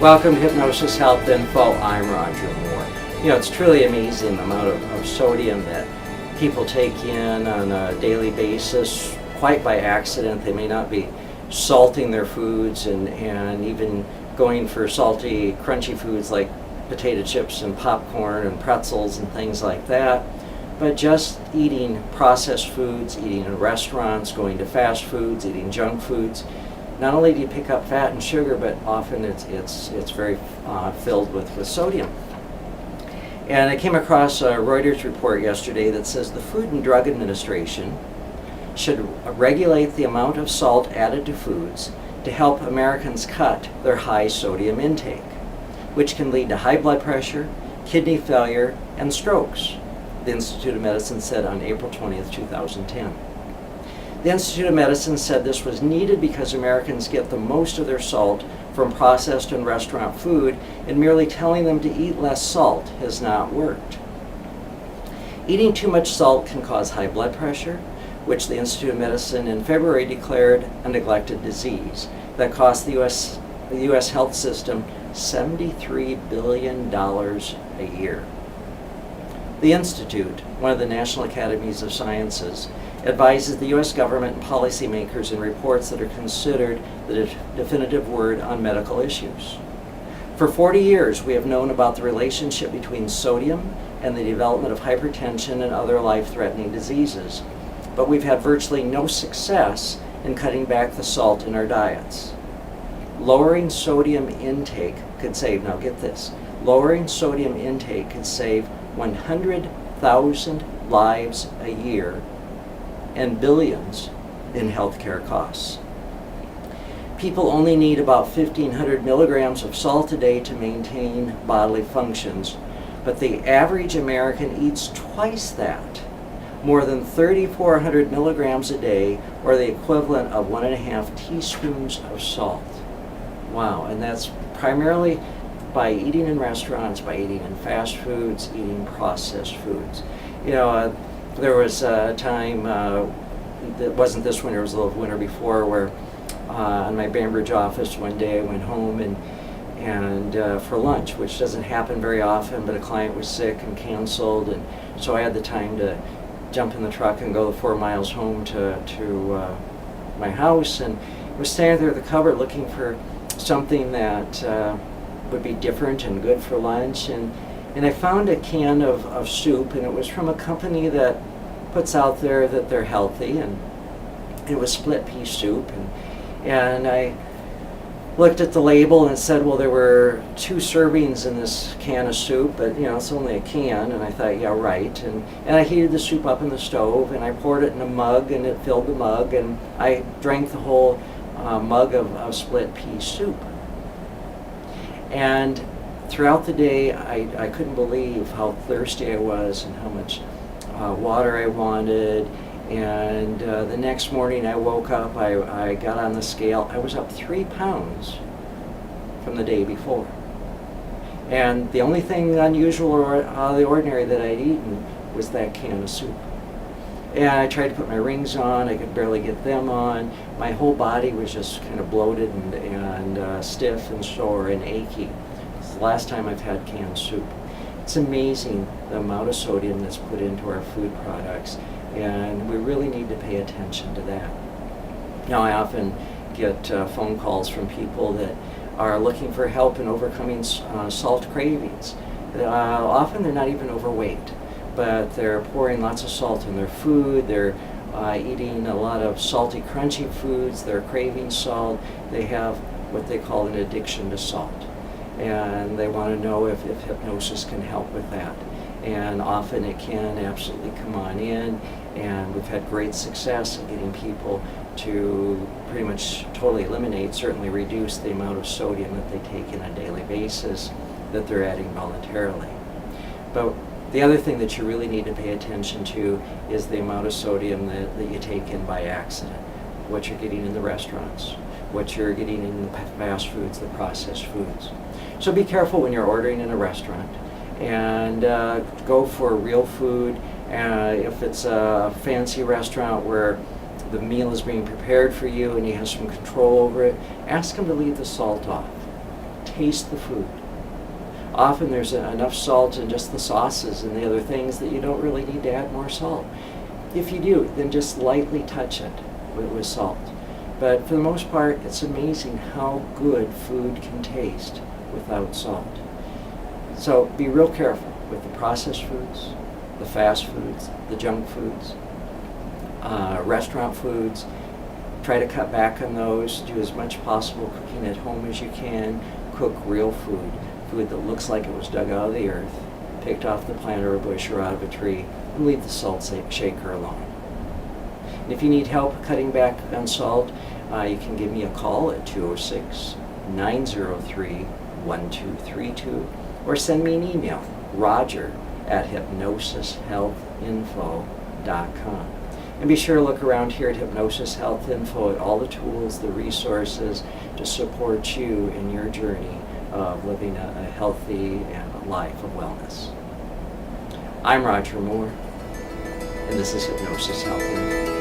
Welcome to Hypnosis Health Info. I'm Roger Moore. You know, it's truly amazing the amount of sodium that people take in on a daily basis, quite by accident. They may not be salting their foods and even going for salty, crunchy foods like potato chips and popcorn and pretzels and things like that. But just eating processed foods, eating in restaurants, going to fast foods, eating junk foods, not only do you pick up fat and sugar, but often it's very filled with sodium. And I came across a Reuters report yesterday that says the Food and Drug Administration should regulate the amount of salt added to foods to help Americans cut their high sodium intake, which can lead to high blood pressure, kidney failure, and strokes, the Institute of Medicine said on April 20th, 2010. The Institute of Medicine said this was needed because Americans get the most of their salt from processed and restaurant food, and merely telling them to eat less salt has not worked. Eating too much salt can cause high blood pressure, which the Institute of Medicine in February declared a neglected disease that cost the U.S. health system $73 billion a year. The Institute, one of the National Academies of Sciences, advises the U.S. government and policymakers in reports that are considered the definitive word on medical issues. For 40 years, we have known about the relationship between sodium and the development of hypertension and other life-threatening diseases, but we've had virtually no success in cutting back the salt in our diets. Lowering sodium intake could save, now get this, lowering sodium intake could save 100,000 lives a year and billions in healthcare costs. People only need about 1,500 milligrams of salt a day to maintain bodily functions, but the average American eats twice that, more than 3,400 milligrams a day, or the equivalent of 1.5 teaspoons of salt. Wow, and that's primarily by eating in restaurants, by eating in fast foods, eating processed foods. You know, there was a time, that wasn't this winter, it was a little winter before, where in my Bainbridge office one day I went home and for lunch, which doesn't happen very often, but a client was sick and canceled, and so I had the time to jump in the truck and go the 4 miles home to my house, and was standing there at the cupboard looking for something that would be different and good for lunch, and I found a can of soup, and it was from a company that puts out there that they're healthy, and it was split pea soup, and I looked at the label and it said, well, there were 2 servings in this can of soup, but you know, it's only a can, and I thought, yeah, right, and I heated the soup up in the stove, and I poured it in a mug, and it filled the mug, and I drank the whole mug of split pea soup. And throughout the day, I couldn't believe how thirsty I was and how much water I wanted. And the next morning I woke up, I got on the scale, I was up 3 pounds from the day before. And the only thing unusual or out of the ordinary that I'd eaten was that can of soup. And I tried to put my rings on, I could barely get them on. My whole body was just kind of bloated and stiff and sore and achy. It's the last time I've had canned soup. It's amazing the amount of sodium that's put into our food products, and we really need to pay attention to that. Now, I often get phone calls from people that are looking for help in overcoming salt cravings. Often they're not even overweight, but they're pouring lots of salt in their food, they're eating a lot of salty, crunchy foods, they're craving salt, they have what they call an addiction to salt. And they want to know if hypnosis can help with that. And often it can absolutely come on in, and we've had great success in getting people to pretty much totally eliminate, certainly reduce the amount of sodium that they take on a daily basis that they're adding voluntarily. But the other thing that you really need to pay attention to is the amount of sodium that you take in by accident, what you're getting in the restaurants, what you're getting in the fast foods, the processed foods. So be careful when you're ordering in a restaurant, and go for real food. If it's a fancy restaurant where the meal is being prepared for you and you have some control over it, ask them to leave the salt off. taste the food. Often there's enough salt in just the sauces and the other things that you don't really need to add more salt. If you do, then just lightly touch it with salt. But for the most part, it's amazing how good food can taste without salt. So be real careful with the processed foods, the fast foods, the junk foods, restaurant foods. Try to cut back on those. Do as much possible cooking at home as you can. Cook real food, food that looks like it was dug out of the earth, picked off the plant or a bush or out of a tree, and leave the salt shaker alone. And if you need help cutting back on salt, you can give me a call at 206-903-1232 or send me an email, roger@hypnosishealthinfo.com. And be sure to look around here at Hypnosis Health Info at all the tools, the resources to support you in your journey of living a healthy and a life of wellness. I'm Roger Moore, and this is Hypnosis Health Info.